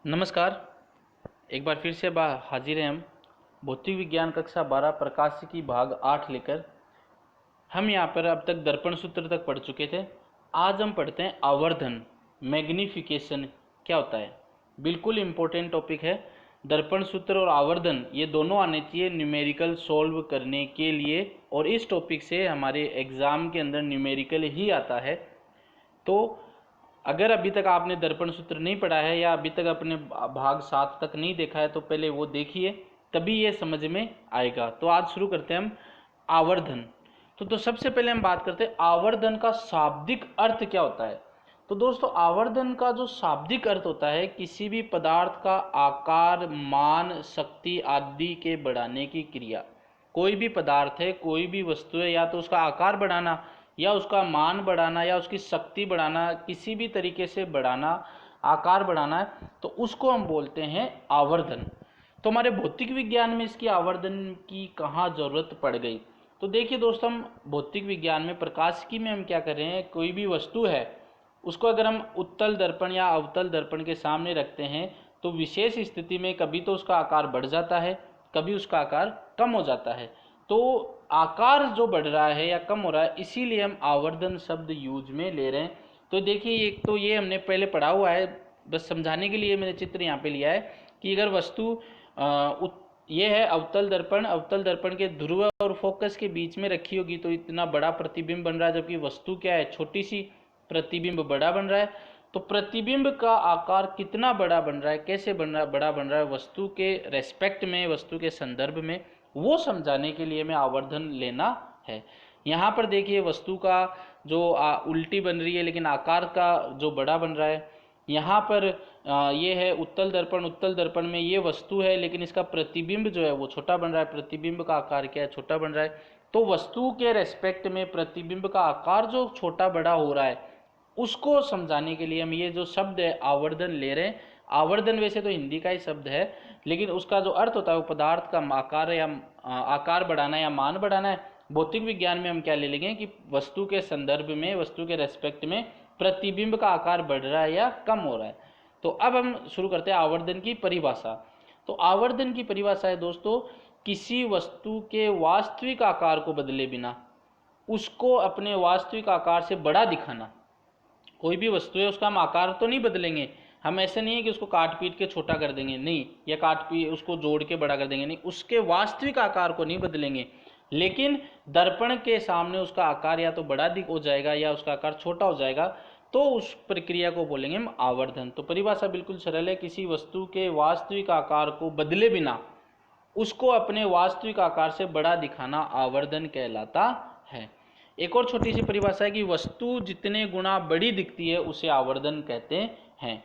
नमस्कार। एक बार फिर से हाजिर हैं हम भौतिक विज्ञान कक्षा 12 प्रकाशिकी भाग 8 लेकर। हम यहाँ पर अब तक दर्पण सूत्र तक पढ़ चुके थे। आज हम पढ़ते हैं आवर्धन, मैग्निफिकेशन क्या होता है। बिल्कुल इम्पोर्टेंट टॉपिक है। दर्पण सूत्र और आवर्धन ये दोनों आने चाहिए न्यूमेरिकल सॉल्व करने के लिए, और इस टॉपिक से हमारे एग्ज़ाम के अंदर न्यूमेरिकल ही आता है। तो अगर अभी तक आपने दर्पण सूत्र नहीं पढ़ा है या अभी तक अपने भाग 7 तक नहीं देखा है तो पहले वो देखिए, तभी ये समझ में आएगा। तो आज शुरू करते हैं हम आवर्धन। तो सबसे पहले हम बात करते हैं आवर्धन का शाब्दिक अर्थ क्या होता है। तो दोस्तों, आवर्धन का जो शाब्दिक अर्थ होता है किसी भी पदार्थ का आकार, मान, शक्ति आदि के बढ़ाने की क्रिया। कोई भी पदार्थ है, कोई भी वस्तु है, या तो उसका आकार बढ़ाना या उसका मान बढ़ाना या उसकी शक्ति बढ़ाना, किसी भी तरीके से बढ़ाना, आकार बढ़ाना है, तो उसको हम बोलते हैं आवर्धन। तो हमारे भौतिक विज्ञान में इसकी आवर्धन की कहाँ जरूरत पड़ गई। तो देखिए दोस्तों, हम भौतिक विज्ञान में प्रकाशिकी में हम क्या कर रहे हैं, कोई भी वस्तु है उसको अगर हम उत्तल दर्पण या अवतल दर्पण के सामने रखते हैं तो विशेष स्थिति में कभी तो उसका आकार बढ़ जाता है, कभी उसका आकार कम हो जाता है। तो आकार जो बढ़ रहा है या कम हो रहा है, इसीलिए हम आवर्धन शब्द यूज में ले रहे हैं। तो देखिए, एक तो ये हमने पहले पढ़ा हुआ है, बस समझाने के लिए मैंने चित्र यहाँ पे लिया है कि अगर वस्तु ये है अवतल दर्पण, अवतल दर्पण के ध्रुव और फोकस के बीच में रखी होगी तो इतना बड़ा प्रतिबिंब बन रहा है, जबकि वस्तु क्या है, छोटी सी, प्रतिबिंब बड़ा बन रहा है। तो प्रतिबिंब का आकार कितना बड़ा बन रहा है, कैसे बन रहा है, बड़ा बन रहा है वस्तु के रेस्पेक्ट में, वस्तु के संदर्भ में, वो समझाने के लिए हमें आवर्धन लेना है। यहाँ पर देखिए, वस्तु का जो उल्टी बन रही है लेकिन आकार का जो बड़ा बन रहा है। यहाँ पर ये है उत्तल दर्पण, उत्तल दर्पण में ये वस्तु है लेकिन इसका प्रतिबिंब जो है वो छोटा बन रहा है, प्रतिबिंब का आकार क्या है, छोटा बन रहा है। तो वस्तु के रेस्पेक्ट में प्रतिबिंब का आकार जो छोटा बड़ा हो रहा है, उसको समझाने के लिए हम ये जो शब्द है आवर्धन ले रहे हैं। आवर्धन वैसे तो हिंदी का ही शब्द है, लेकिन उसका जो अर्थ होता है वो पदार्थ का आकार या आकार बढ़ाना या मान बढ़ाना है। भौतिक विज्ञान में हम क्या ले लेंगे कि वस्तु के संदर्भ में, वस्तु के रेस्पेक्ट में प्रतिबिंब का आकार बढ़ रहा है या कम हो रहा है। तो अब हम शुरू करते हैं आवर्धन की परिभाषा। तो आवर्धन की परिभाषा है दोस्तों, किसी वस्तु के वास्तविक आकार को बदले बिना उसको अपने वास्तविक आकार से बड़ा दिखाना। कोई भी वस्तु है उसका हम आकार तो नहीं बदलेंगे, हम ऐसे नहीं है कि उसको काट पीट के छोटा कर देंगे, नहीं, या काट पीट उसको जोड़ के बड़ा कर देंगे, नहीं, उसके वास्तविक आकार को नहीं बदलेंगे, लेकिन दर्पण के सामने उसका आकार या तो बड़ा हो जाएगा या उसका आकार छोटा हो जाएगा, तो उस प्रक्रिया को बोलेंगे हम आवर्धन। तो परिभाषा बिल्कुल सरल है, किसी वस्तु के वास्तविक आकार को बदले बिना उसको अपने वास्तविक आकार से बड़ा दिखाना आवर्धन कहलाता है। एक और छोटी सी परिभाषा है कि वस्तु जितने गुना बड़ी दिखती है उसे आवर्धन कहते हैं।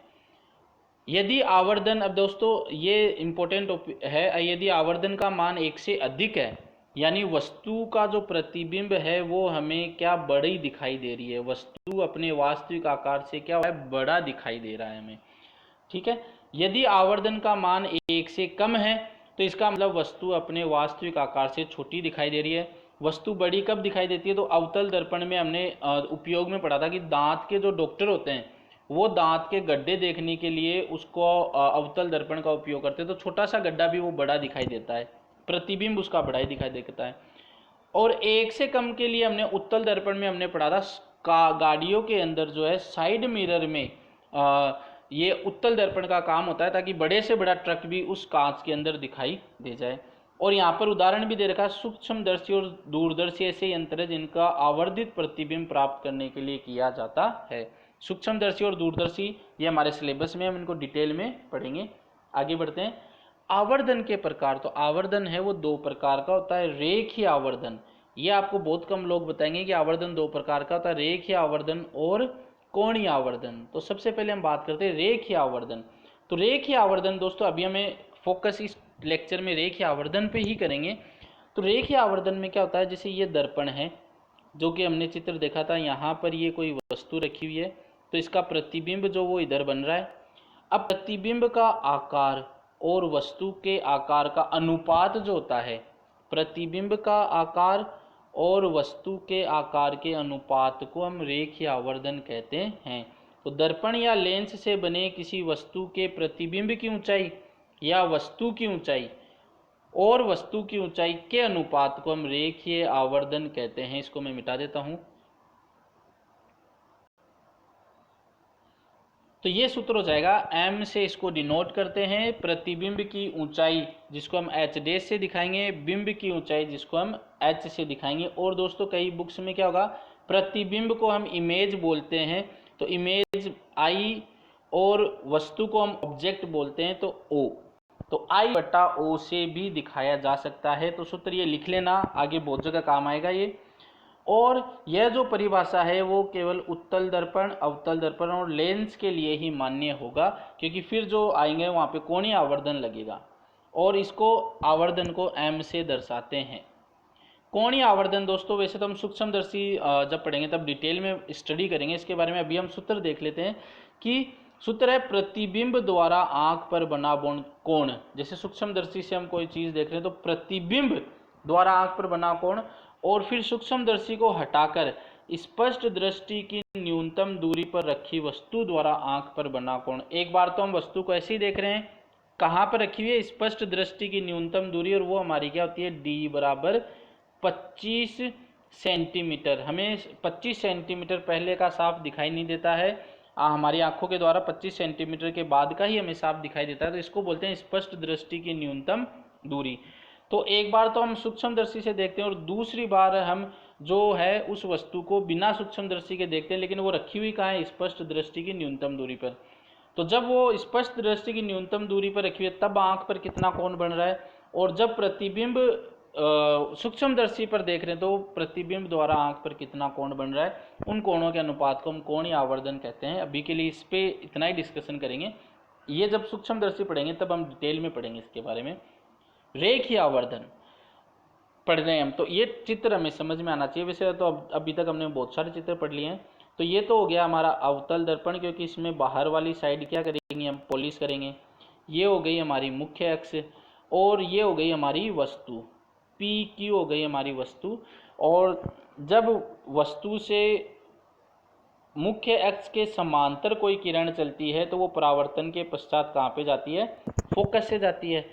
यदि आवर्धन, अब दोस्तों ये इंपॉर्टेंट है, यदि आवर्धन का मान 1 से अधिक है, यानी वस्तु का जो प्रतिबिंब है वो हमें क्या, बड़ी दिखाई दे रही है, वस्तु अपने वास्तविक आकार से क्या है, बड़ा दिखाई दे रहा है हमें, ठीक है। यदि आवर्धन का मान 1 से कम है तो इसका मतलब वस्तु अपने वास्तविक आकार से छोटी दिखाई दे रही है। वस्तु बड़ी कब दिखाई देती है, तो अवतल दर्पण में हमने उपयोग में पढ़ा था कि दांत के जो डॉक्टर होते हैं वो दांत के गड्ढे देखने के लिए उसको अवतल दर्पण का उपयोग करते हैं, तो छोटा सा गड्ढा भी वो बड़ा दिखाई देता है, प्रतिबिंब उसका बड़ा ही दिखाई देता है। और 1 से कम के लिए हमने उत्तल दर्पण में हमने पढ़ा था गाड़ियों के अंदर जो है साइड मिरर में ये उत्तल दर्पण का काम होता है ताकि बड़े से बड़ा ट्रक भी उस कांच के अंदर दिखाई दे जाए। और यहाँ पर उदाहरण भी दे रखा है, सूक्ष्मदर्शी और दूरदर्शी ऐसे यंत्र है जिनका आवर्धित प्रतिबिंब प्राप्त करने के लिए किया जाता है। सूक्ष्मदर्शी और दूरदर्शी ये हमारे सिलेबस में, हम इनको डिटेल में पढ़ेंगे। आगे बढ़ते हैं। आवर्धन के प्रकार, तो आवर्धन है वो 2 प्रकार का होता है। रेखीय आवर्धन, ये आपको बहुत कम लोग बताएंगे कि आवर्धन 2 प्रकार का होता है, रेखीय आवर्धन और कोणीय आवर्धन। तो सबसे पहले हम बात करते हैं रेखीय आवर्धन। तो रेखीय आवर्धन दोस्तों, अभी हमें फोकस इस लेक्चर में रेखीय आवर्धन पे ही करेंगे। तो रेखीय आवर्धन में क्या होता है, जैसे ये दर्पण है जो कि हमने चित्र देखा था, यहाँ पर ये कोई वस्तु रखी हुई है, तो इसका प्रतिबिंब जो वो इधर बन रहा है। अब प्रतिबिंब का आकार और वस्तु के आकार का अनुपात जो होता है, प्रतिबिंब का आकार और वस्तु के आकार के अनुपात को हम रेखीय आवर्धन कहते हैं। तो दर्पण या लेंस से बने किसी वस्तु के प्रतिबिंब की ऊंचाई या वस्तु की ऊंचाई और वस्तु की ऊंचाई के अनुपात को हम रेखीय आवर्धन कहते हैं। इसको मैं मिटा देता हूं। तो ये सूत्र हो जाएगा, m से इसको डिनोट करते हैं प्रतिबिंब की ऊंचाई जिसको हम h डैश से दिखाएंगे, बिंब की ऊंचाई जिसको हम h से दिखाएंगे। और दोस्तों कई बुक्स में क्या होगा, प्रतिबिंब को हम इमेज बोलते हैं तो इमेज I और वस्तु को हम ऑब्जेक्ट बोलते हैं तो O। तो I बटा O से भी दिखाया जा सकता है। तो सूत्र ये लिख लेना, आगे बहुत जगह काम आएगा ये। और यह जो परिभाषा है वो केवल उत्तल दर्पण, अवतल दर्पण और लेंस के लिए ही मान्य होगा, क्योंकि फिर जो आएंगे वहाँ पे कोणीय आवर्धन लगेगा और इसको आवर्धन को m से दर्शाते हैं। कोणीय आवर्धन दोस्तों वैसे तो हम सूक्ष्मदर्शी जब पढ़ेंगे तब डिटेल में स्टडी करेंगे इसके बारे में। अभी हम सूत्र देख लेते हैं कि सूत्र है प्रतिबिंब द्वारा आंख पर बना कोण। जैसे सूक्ष्मदर्शी से हम कोई चीज देख रहे हैं तो प्रतिबिंब द्वारा आंख पर बना कोण, और फिर सूक्ष्मदर्शी को हटाकर स्पष्ट दृष्टि की न्यूनतम दूरी पर रखी वस्तु द्वारा आंख पर बना कोण। एक बार तो हम वस्तु को ऐसे ही देख रहे हैं, कहाँ पर रखी हुई है, स्पष्ट दृष्टि की न्यूनतम दूरी, और वो हमारी क्या होती है, d बराबर 25 सेंटीमीटर। हमें 25 सेंटीमीटर पहले का साफ दिखाई नहीं देता है, हमारी आंखों के द्वारा 25 सेंटीमीटर के बाद का ही हमें साफ दिखाई देता है, तो इसको बोलते हैं स्पष्ट दृष्टि की न्यूनतम दूरी। तो एक बार तो हम सूक्ष्मदर्शी से देखते हैं और दूसरी बार हम जो है उस वस्तु को बिना सूक्ष्मदर्शी के देखते हैं, लेकिन वो रखी हुई कहाँ है, स्पष्ट दृष्टि की न्यूनतम दूरी पर। तो जब वो स्पष्ट दृष्टि की न्यूनतम दूरी पर रखी हुई है तब आंख पर कितना कोण बन रहा है, और जब प्रतिबिंब सूक्ष्मदर्शी पर देख रहे हैं तो प्रतिबिंब द्वारा आंख पर कितना कोण बन रहा है, उन कोणों के अनुपात को हम कोणीय आवर्धन कहते हैं। अभी के लिए इस पे इतना ही डिस्कशन करेंगे, ये जब सूक्ष्मदर्शी पढ़ेंगे तब हम डिटेल में पढ़ेंगे इसके बारे में। रेखीय आवर्धन पढ़ रहे हैं हम, तो ये चित्र हमें समझ में आना चाहिए। वैसे तो अभी तक हमने बहुत सारे चित्र पढ़ लिए हैं। तो ये तो हो गया हमारा अवतल दर्पण, क्योंकि इसमें बाहर वाली साइड क्या करेंगे, हम पॉलिश करेंगे। ये हो गई हमारी मुख्य अक्ष, और ये हो गई हमारी वस्तु, PQ हो गई हमारी वस्तु। और जब वस्तु से मुख्य अक्ष के समांतर कोई किरण चलती है तो वो परावर्तन के पश्चात कहाँ पे जाती है, फोकस से जाती है।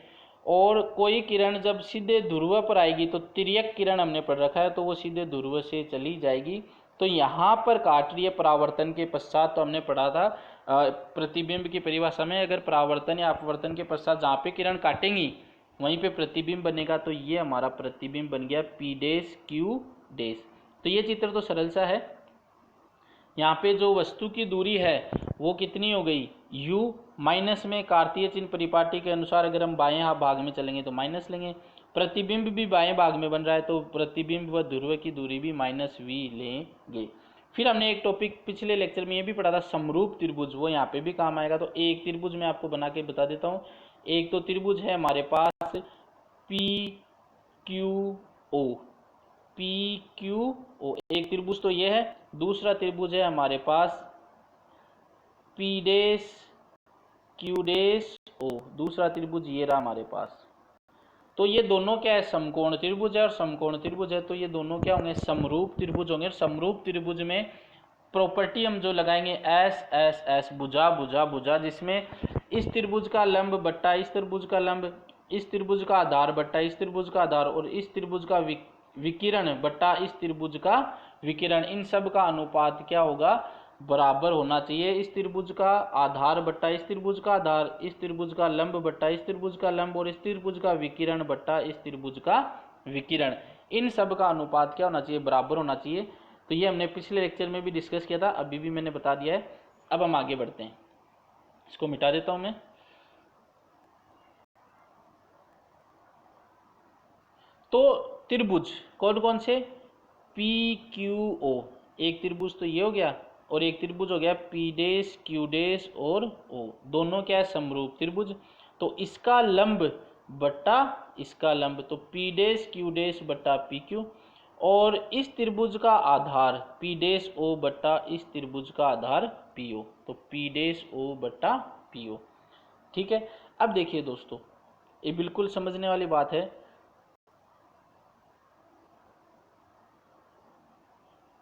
और कोई किरण जब सीधे ध्रुव पर आएगी तो तिर्यक किरण हमने पढ़ रखा है, तो वो सीधे ध्रुव से चली जाएगी। तो यहाँ पर काट रही है परावर्तन के पश्चात, तो हमने पढ़ा था प्रतिबिंब की परिभाषा में, अगर परावर्तन या अपवर्तन के पश्चात जहाँ पे किरण काटेंगी वहीं पे प्रतिबिंब बनेगा, तो ये हमारा प्रतिबिंब बन गया P डैश Q डैश। तो ये चित्र तो सरल सा है। यहाँ पे जो वस्तु की दूरी है वो कितनी हो गई, u, माइनस में कार्तीय चिन्ह परिपाटी के अनुसार अगर हम बाएं भाग में चलेंगे तो माइनस लेंगे। प्रतिबिंब भी बाएं भाग में बन रहा है तो प्रतिबिंब व ध्रुव की दूरी भी -v लेंगे। फिर हमने एक टॉपिक पिछले लेक्चर में ये भी पढ़ा था, समरूप त्रिभुज, वो यहाँ पे भी काम आएगा। तो एक त्रिभुज मैं आपको बना के बता देता हूँ। एक तो त्रिभुज है हमारे पास PQO, PQO एक त्रिभुज तो ये है। दूसरा त्रिभुज है हमारे पास P dash Q dash O, दूसरा त्रिभुज ये रहा हमारे पास। तो ये दोनों क्या है, समकोण त्रिभुज है और समकोण त्रिभुज है, तो ये दोनों क्या होंगे, समरूप त्रिभुज होंगे। समरूप त्रिभुज में प्रॉपर्टी हम जो लगाएंगे S S S, भुजा भुजा भुजा, जिसमें इस त्रिभुज का लंब बट्टा इस त्रिभुज का लंब, इस त्रिभुज का आधार बट्टा इस त्रिभुज का आधार, और इस त्रिभुज का विकिरण बट्टा इस त्रिभुज का विकिरण, इन सब का अनुपात क्या होगा, बराबर होना चाहिए। इस त्रिभुज का आधार बट्टा इस त्रिभुज का आधार, इस त्रिभुज का लंब बट्टा इस त्रिभुज का लंब, और इस त्रिभुज का विकिरण बट्टा इस त्रिभुज का विकिरण, इन सब का अनुपात क्या होना चाहिए, बराबर होना चाहिए। तो ये हमने पिछले लेक्चर में भी डिस्कस किया था, अभी भी मैंने बता दिया है। अब हम आगे बढ़ते हैं, इसको मिटा देता हूं मैं। तो त्रिभुज कौन कौन से, PQO, एक त्रिभुज तो ये हो गया, और एक त्रिभुज हो गया P डैश Q डैश और O, दोनों क्या है, समरूप त्रिभुज। तो इसका लंब बट्टा इसका लंब, तो P डैश Q डैश बट्टा PQ, और इस त्रिभुज का आधार P डैश O बट्टा इस त्रिभुज का आधार PO, तो P डैश O बट्टा PO। ठीक है। अब देखिए दोस्तों, ये बिल्कुल समझने वाली बात है।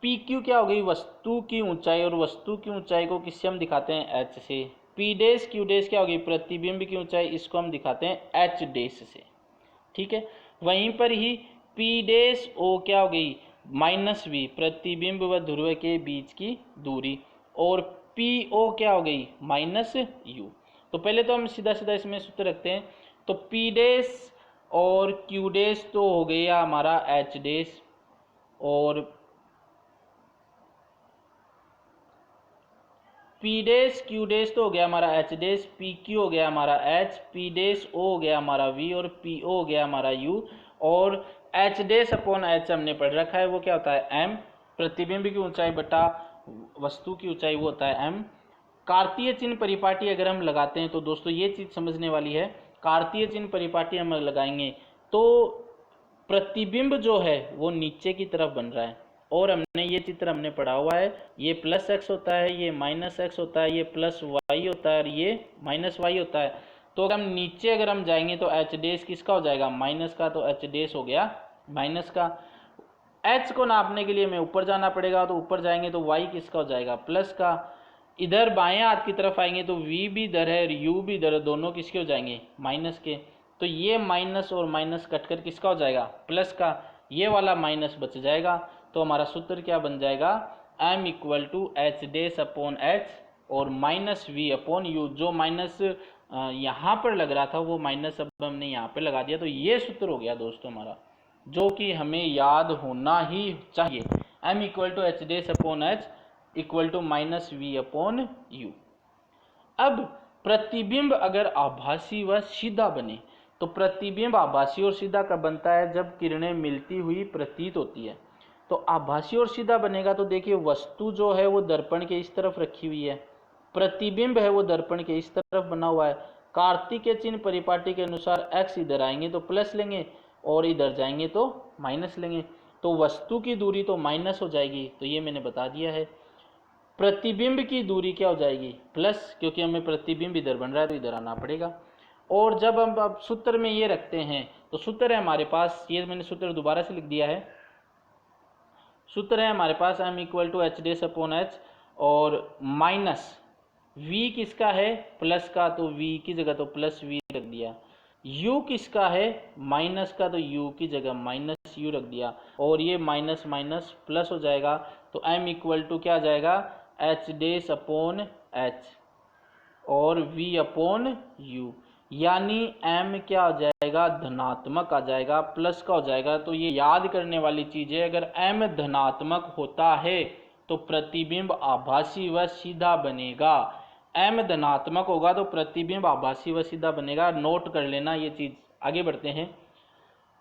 पी क्यू क्या हो गई, वस्तु की ऊंचाई, और वस्तु की ऊंचाई को किससे हम दिखाते हैं, एच से। पी डैश क्यू डैश क्या हो गई, प्रतिबिंब की ऊंचाई, इसको हम दिखाते हैं एच डैश से। ठीक है, वहीं पर ही पी डैश ओ क्या हो गई, माइनस वी, प्रतिबिंब व ध्रुव के बीच की दूरी, और पी ओ क्या हो गई, माइनस यू। तो पहले तो हम सीधा सीधा इसमें सूत्र रखते हैं। तो पी डैश और क्यू डैश तो हो गया हमारा एच डैश, और पी डैश क्यू डैश तो हो गया हमारा एच डैश, पी क्यू हो गया हमारा एच, पी डैश ओ हो गया हमारा वी, और पी ओ हो गया हमारा यू। और एच डैश अपॉन एच हमने पढ़ रखा है, वो क्या होता है, एम। प्रतिबिंब की ऊंचाई बटा वस्तु की ऊंचाई, वो होता है एम। कार्तीय चिन्ह परिपाटी अगर हम लगाते हैं तो दोस्तों ये चीज समझने वाली है। कार्तीय चिन्ह परिपाटी हम लगाएंगे तो प्रतिबिंब जो है वो नीचे की तरफ बन रहा है, और हमने ये चित्र हमने पढ़ा हुआ है, ये प्लस एक्स होता है, ये माइनस एक्स होता है, ये प्लस वाई होता है, और ये माइनस वाई होता है। तो अगर हम नीचे अगर हम जाएंगे तो एच डैश किसका हो जाएगा, माइनस का, तो एच डैश हो गया माइनस का। एच को नापने के लिए हमें ऊपर जाना पड़ेगा, तो ऊपर जाएंगे तो वाई किसका हो जाएगा, प्लस का। इधर बाएं हाथ की तरफ आएंगे तो वी भी इधर है और यू भी इधर है, दोनों किसके हो जाएंगे, माइनस के। तो ये माइनस और माइनस कटकर किसका हो जाएगा, प्लस का। ये वाला माइनस बच जाएगा, तो हमारा सूत्र क्या बन जाएगा, m equal to H dash upon H और माइनस वी अपॉन यू। जो माइनस यहाँ पर लग रहा था वो माइनस अब हमने यहाँ पे लगा दिया, तो ये सूत्र हो गया दोस्तों हमारा, जो कि हमें याद होना ही चाहिए। m equal to H dash upon H equal to minus V upon U. अब प्रतिबिंब अगर आभासी व सीधा बने, तो प्रतिबिंब आभासी और सीधा कब बनता है, जब किरणें मिलती हुई प्रतीत होती है। तो आभासी और सीधा बनेगा तो देखिए, वस्तु जो है वो दर्पण के इस तरफ रखी हुई है, प्रतिबिंब है वो दर्पण के इस तरफ बना हुआ है। कार्तीय चिन्ह परिपाटी के अनुसार x इधर आएंगे तो प्लस लेंगे, और इधर जाएंगे तो माइनस लेंगे, तो वस्तु की दूरी तो माइनस हो जाएगी, तो ये मैंने बता दिया है। प्रतिबिंब की दूरी क्या हो जाएगी, प्लस, क्योंकि हमें प्रतिबिंब इधर बन रहा है तो इधर आना पड़ेगा। और जब हम अब सूत्र में ये रखते हैं तो सूत्र है हमारे पास, ये मैंने सूत्र दोबारा से लिख दिया है। सूत्र है हमारे पास m equal to H dash upon H और माइनस v किसका है, प्लस का, तो v की जगह तो प्लस v रख दिया। u किसका है, माइनस का, तो u की जगह माइनस u रख दिया, और ये माइनस माइनस प्लस हो जाएगा, तो m इक्वल टू क्या आ जाएगा, एच डैश अपॉन एच और v अपॉन u, यानी m क्या हो जाएगा, धनात्मक आ जाएगा, प्लस का हो जाएगा। तो ये याद करने वाली चीज है, अगर m धनात्मक होता है तो प्रतिबिंब आभासी व सीधा बनेगा। m धनात्मक होगा तो प्रतिबिंब आभासी व सीधा बनेगा, नोट कर लेना ये चीज। आगे बढ़ते हैं।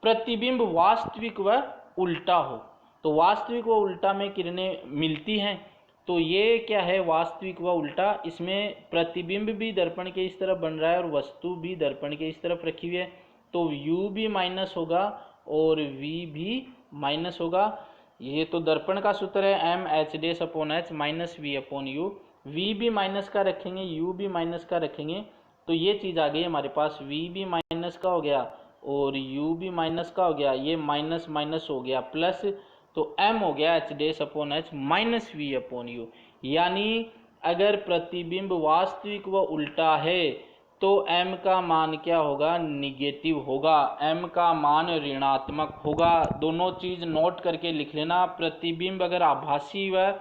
प्रतिबिंब वास्तविक व उल्टा हो, तो वास्तविक व उल्टा में किरणें मिलती हैं, तो ये क्या है, वास्तविक व उल्टा। इसमें प्रतिबिंब भी दर्पण के इस तरफ बन रहा है और वस्तु भी दर्पण के इस तरफ रखी हुई है, तो u भी माइनस होगा और v भी माइनस होगा। ये तो दर्पण का सूत्र है, m H dash upon H minus V upon U. v भी माइनस का रखेंगे, u भी माइनस का रखेंगे, तो ये चीज़ आ गई हमारे पास, v भी माइनस का हो गया और u भी माइनस का हो गया, ये माइनस माइनस हो गया प्लस, तो m हो गया H dash upon H minus V upon U. यानी अगर प्रतिबिंब वास्तविक व उल्टा है तो m का मान क्या होगा, निगेटिव होगा, m का मान ऋणात्मक होगा। दोनों चीज नोट करके लिख लेना। प्रतिबिंब अगर आभासी व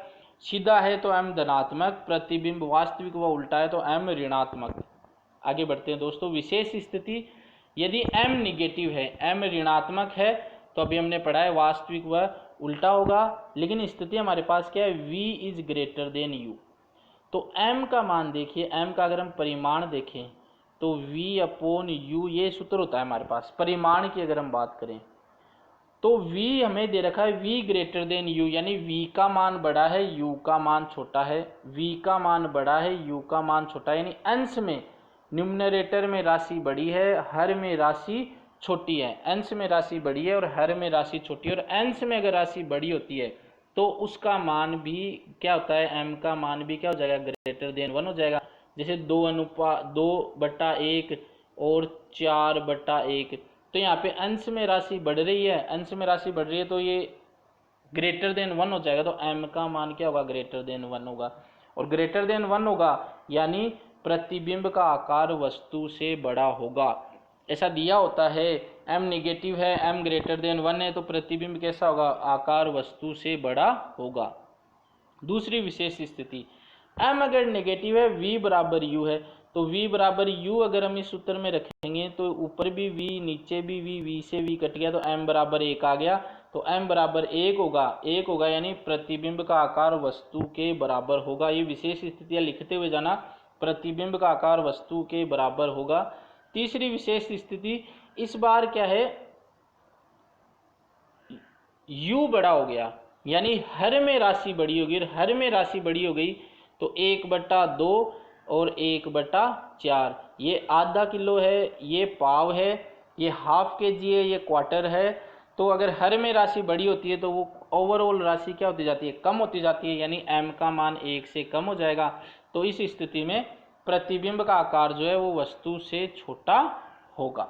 सीधा है तो m धनात्मक, प्रतिबिंब वास्तविक व उल्टा है तो m ऋणात्मक। आगे बढ़ते हैं दोस्तों। विशेष स्थिति, यदि m निगेटिव है, m ऋणात्मक है, तो अभी हमने पढ़ा है वास्तविक व उल्टा होगा, लेकिन स्थिति हमारे पास क्या है, v is greater than u। तो m का मान देखिए, m का अगर हम परिमाण देखें तो v अपॉन u, ये सूत्र होता है हमारे पास। परिमाण की अगर हम बात करें तो v हमें दे रखा है v ग्रेटर देन u, यानी v का मान बड़ा है, u का मान छोटा है, v का मान बड़ा है, u का मान छोटा है, यानी अंश में न्यूमरेटर में राशि बड़ी है, हर में राशि छोटी है। अंश में राशि बड़ी है और हर में राशि छोटी है, और अंश में अगर राशि बड़ी होती है तो उसका मान भी क्या होता है, m का मान भी क्या हो जाएगा, ग्रेटर देन 1 हो जाएगा। जैसे 2/1 और 4/1, तो यहाँ पे अंश में राशि बढ़ रही है, अंश में राशि बढ़ रही है तो ये ग्रेटर देन 1 हो जाएगा, तो m का मान क्या होगा, ग्रेटर देन 1 होगा। और ग्रेटर देन 1 होगा यानी प्रतिबिंब का आकार वस्तु से बड़ा होगा। ऐसा दिया होता है, m नेगेटिव है, m ग्रेटर देन 1 है, तो प्रतिबिंब कैसा होगा, आकार वस्तु से बड़ा होगा। दूसरी विशेष स्थिति, m अगर नेगेटिव है, v बराबर u है, तो v बराबर u अगर हम इस सूत्र में रखेंगे तो ऊपर भी v नीचे भी v से v कट गया, तो m बराबर 1 आ गया, तो m बराबर 1 होगा यानी प्रतिबिंब का आकार वस्तु के बराबर होगा। ये विशेष स्थितियां लिखते हुए जाना, प्रतिबिंब का आकार वस्तु के बराबर होगा। तीसरी विशेष स्थिति, इस बार क्या है, u बड़ा हो गया यानी हर में राशि बड़ी होगी, और हर में राशि बड़ी हो गई तो 1/2 और 1/4, ये आधा किलो है, ये पाव है, ये हाफ केजी है, ये क्वार्टर है। तो अगर हर में राशि बड़ी होती है तो वो ओवरऑल राशि क्या होती जाती है, कम होती जाती है, यानी m का मान 1 से कम हो जाएगा। तो इस स्थिति में प्रतिबिंब का आकार जो है वो वस्तु से छोटा होगा।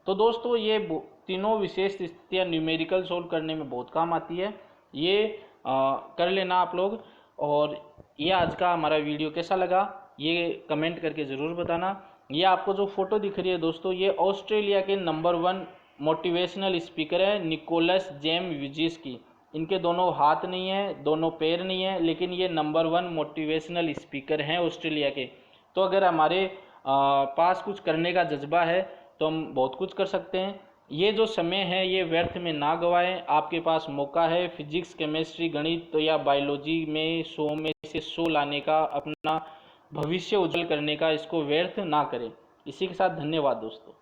तो दोस्तों ये तीनों विशेष स्थितियां न्यूमेरिकल सोल्व करने में बहुत काम आती है, ये कर लेना आप लोग। और ये आज का हमारा वीडियो कैसा लगा ये कमेंट करके ज़रूर बताना। ये आपको जो फोटो दिख रही है दोस्तों, ये ऑस्ट्रेलिया के नंबर 1 मोटिवेशनल स्पीकर है, निकोलस जेम विजिस की। इनके दोनों हाथ नहीं है, दोनों पैर नहीं है, लेकिन ये नंबर 1 मोटिवेशनल स्पीकर हैं ऑस्ट्रेलिया के। तो अगर हमारे पास कुछ करने का जज्बा है तो हम बहुत कुछ कर सकते हैं। ये जो समय है ये व्यर्थ में ना गवाएं, आपके पास मौका है फिजिक्स, केमिस्ट्री, गणित या बायोलॉजी में 100 में से 100 लाने का, अपना भविष्य उज्जवल करने का, इसको व्यर्थ ना करें। इसी के साथ धन्यवाद दोस्तों।